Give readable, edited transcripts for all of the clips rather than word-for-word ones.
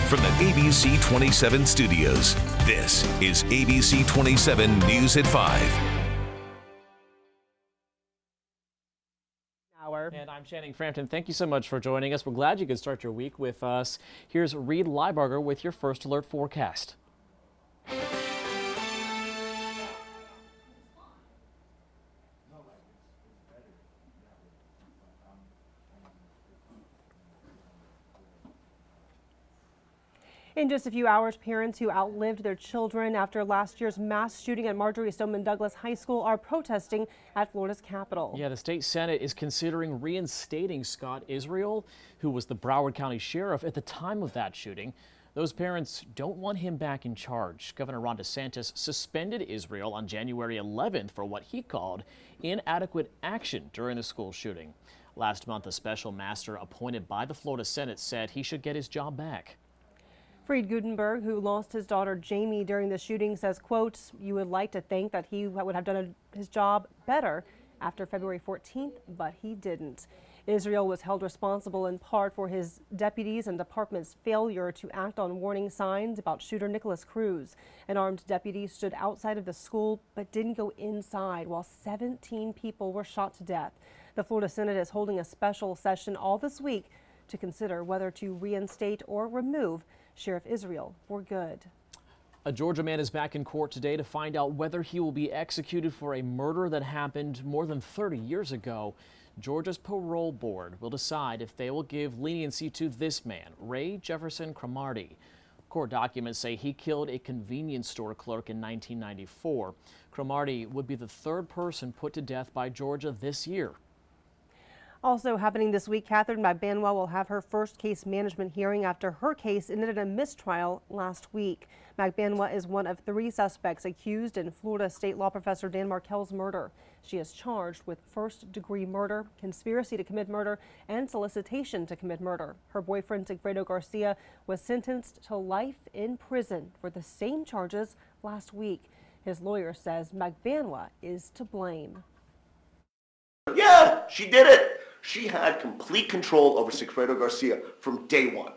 From the ABC 27 studios, this is ABC 27 News at 5. And I'm Channing Frampton. Thank you so much for joining us. We're glad you could start your week with us. Here's Reed Leibarger with your first alert forecast. In just a few hours, parents who outlived their children after last year's mass shooting at Marjory Stoneman Douglas High School are protesting at Florida's Capitol. Yeah, the state Senate is considering reinstating Scott Israel, who was the Broward County sheriff at the time of that shooting. Those parents don't want him back in charge. Governor Ron DeSantis suspended Israel on January 11th for what he called inadequate action during the school shooting. Last month, a special master appointed by the Florida Senate said he should get his job back. Freed Gutenberg, who lost his daughter Jamie during the shooting, says, quote, "You would like to think that he would have done his job better after February 14th, but he didn't." Israel was held responsible in part for his deputies and department's failure to act on warning signs about shooter Nicholas Cruz. An armed deputy stood outside of the school but didn't go inside while 17 people were shot to death. The Florida Senate is holding a special session all this week to consider whether to reinstate or remove Sheriff Israel for good. A Georgia man is back in court today to find out whether he will be executed for a murder that happened more than 30 years ago. Georgia's parole board will decide if they will give leniency to this man, Ray Jefferson Cromartie. Court documents say he killed a convenience store clerk in 1994. Cromartie would be the third person put to death by Georgia this year. Also happening this week, Catherine Magbanwa will have her first case management hearing after her case ended in a mistrial last week. Magbanwa is one of 3 suspects accused in Florida state law professor Dan Markel's murder. She is charged with first-degree murder, conspiracy to commit murder, and solicitation to commit murder. Her boyfriend, Sigfredo Garcia, was sentenced to life in prison for the same charges last week. His lawyer says Magbanwa is to blame. Yeah, she did it. She had complete control over Sigfredo Garcia from day one.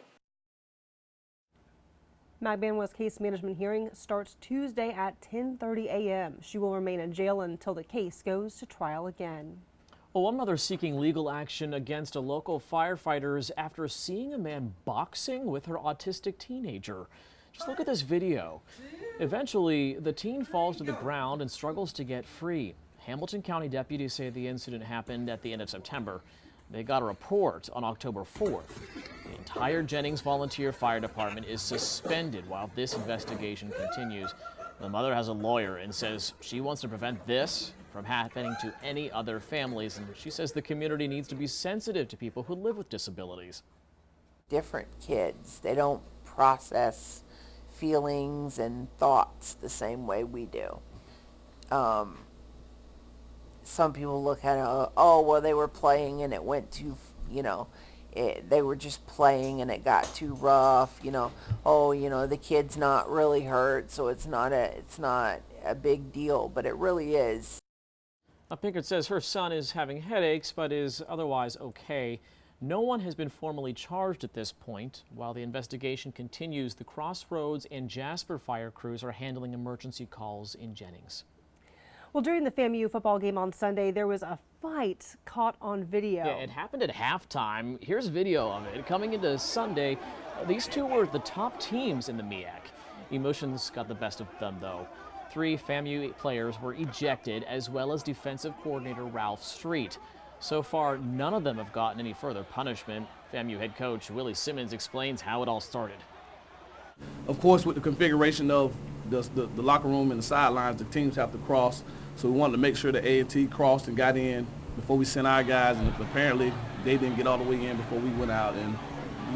Magbanwa's case management hearing starts Tuesday at 10:30 a.m. She will remain in jail until the case goes to trial again. Well, one mother seeking legal action against a local firefighters after seeing a man boxing with her autistic teenager. Just look at this video. Eventually, the teen falls to the ground and struggles to get free. Hamilton County deputies say the incident happened at the end of September. They got a report on October 4th. The entire Jennings Volunteer Fire Department is suspended while this investigation continues. The mother has a lawyer and says she wants to prevent this from happening to any other families, and she says the community needs to be sensitive to people who live with disabilities. Different kids, they don't process feelings and thoughts the same way we do. Some people look at it, oh, well, they were playing and it went too, they were just playing and it got too rough, oh, the kid's not really hurt, so it's not a big deal, but it really is. Now, Pinkert says her son is having headaches, but is otherwise okay. No one has been formally charged at this point. While the investigation continues, the Crossroads and Jasper fire crews are handling emergency calls in Jennings. Well, during the FAMU football game on Sunday, there was a fight caught on video. Yeah, it happened at halftime. Here's video of it. Coming into Sunday, these two were the top teams in the MEAC. Emotions got the best of them, though. 3 FAMU players were ejected, as well as defensive coordinator Ralph Street. So far, none of them have gotten any further punishment. FAMU head coach Willie Simmons explains how it all started. Of course, with the configuration of the locker room and the sidelines, the teams have to cross. So we wanted to make sure the A&T crossed and got in before we sent our guys, and apparently they didn't get all the way in before we went out. And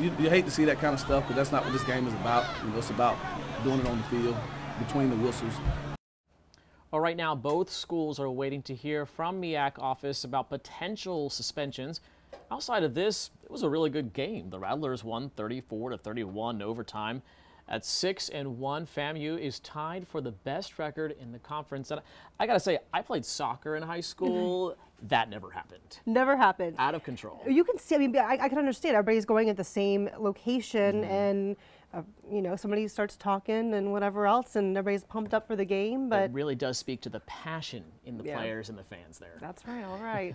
you hate to see that kind of stuff, but that's not what this game is about. It's about doing it on the field, between the whistles. Well, right now, both schools are waiting to hear from MEAC office about potential suspensions. Outside of this, it was a really good game. The Rattlers won 34-31 in overtime. At 6-1, FAMU is tied for the best record in the conference. And I gotta say, I played soccer in high school. That never happened. Never happened. Out of control. You can see, I can understand everybody's going at the same location and somebody starts talking and whatever else, and everybody's pumped up for the game. But It really does speak to the passion in the Yeah. players and the fans there. that's right. All right.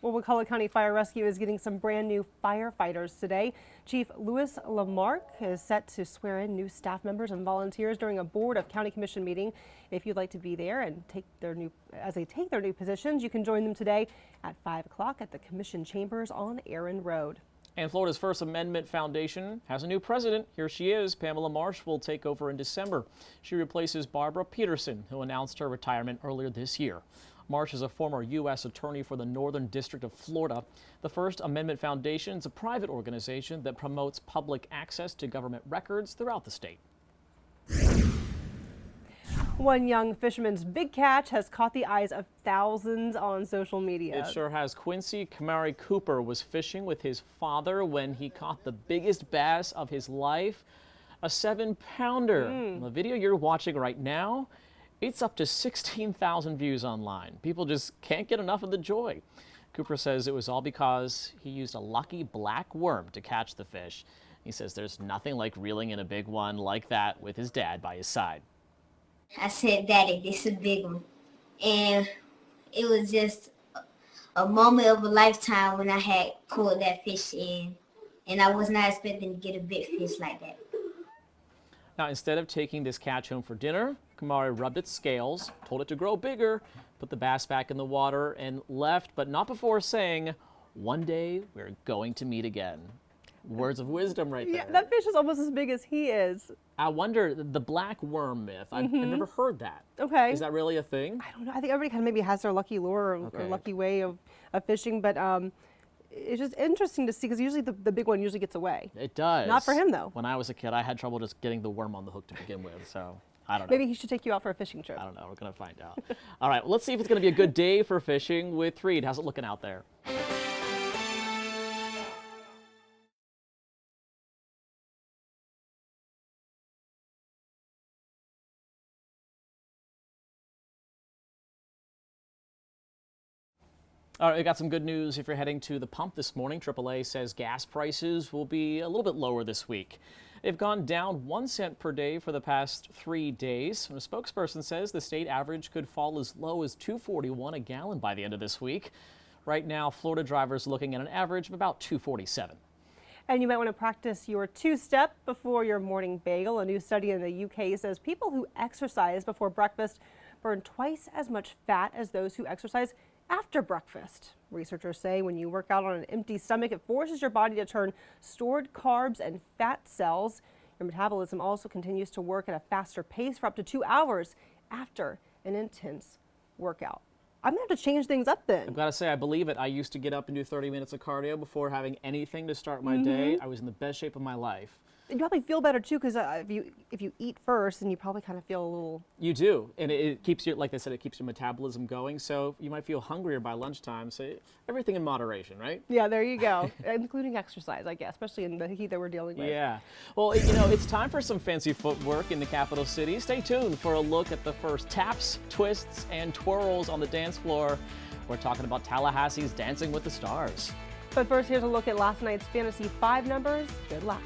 Well, Wakulla County Fire Rescue is getting some brand new firefighters today. Chief Louis Lamarck is set to swear in new staff members and volunteers during a Board of County Commission meeting. If you'd like to be there and as they take their new positions, you can join them today at 5 o'clock at the Commission Chambers on Aaron Road. And Florida's First Amendment Foundation has a new president. Here she is. Pamela Marsh will take over in December. She replaces Barbara Peterson, who announced her retirement earlier this year. Marsh is a former U.S. attorney for the Northern District of Florida. The First Amendment Foundation is a private organization that promotes public access to government records throughout the state. One young fisherman's big catch has caught the eyes of thousands on social media. It sure has. Quincy Kamari Cooper was fishing with his father when he caught the biggest bass of his life, a 7-pounder. The video you're watching right now, it's up to 16,000 views online. People just can't get enough of the joy. Cooper says it was all because he used a lucky black worm to catch the fish. He says there's nothing like reeling in a big one like that with his dad by his side. I said, "Daddy, this is a big one." And it was just a moment of a lifetime when I had pulled that fish in. And I was not expecting to get a big fish like that. Now, instead of taking this catch home for dinner, Kamari rubbed its scales, told it to grow bigger, put the bass back in the water, and left, but not before saying, "One day we're going to meet again." Words of wisdom right there. Yeah, that fish is almost as big as he is. I wonder, the black worm myth, I've never heard that. Okay. Is that really a thing? I don't know. I think everybody kind of maybe has their lucky lure or Okay. lucky way of fishing, but it's just interesting to see because usually the big one usually gets away. It does. Not for him, though. When I was a kid, I had trouble just getting the worm on the hook to begin with, so I don't know. Maybe he should take you out for a fishing trip. I don't know. We're going to find out. All right, well, let's see if it's going to be a good day for fishing with Reed. How's it looking out there? All right, we got some good news if you're heading to the pump this morning. AAA says gas prices will be a little bit lower this week. They've gone down 1 cent per day for the past 3 days. And a spokesperson says the state average could fall as low as $2.41 a gallon by the end of this week. Right now, Florida drivers are looking at an average of about $2.47. And you might want to practice your two-step before your morning bagel. A new study in the UK says people who exercise before breakfast burn twice as much fat as those who exercise after breakfast. Researchers say when you work out on an empty stomach, it forces your body to turn stored carbs and fat cells. Your metabolism also continues to work at a faster pace for up to 2 hours after an intense workout. I'm going to have to change things up then. I've got to say, I believe it. I used to get up and do 30 minutes of cardio before having anything to start my day. I was in the best shape of my life. You probably feel better too because if you eat first, then you probably kind of feel a little. You do, and it keeps you, like they said, it keeps your metabolism going. So you might feel hungrier by lunchtime. So everything in moderation, right? Yeah, there you go, including exercise, I guess, especially in the heat that we're dealing with. Yeah. Well, you know, it's time for some fancy footwork in the capital city. Stay tuned for a look at the first taps, twists, and twirls on the dance floor. We're talking about Tallahassee's Dancing with the Stars. But first, here's a look at last night's Fantasy 5 numbers. Good luck.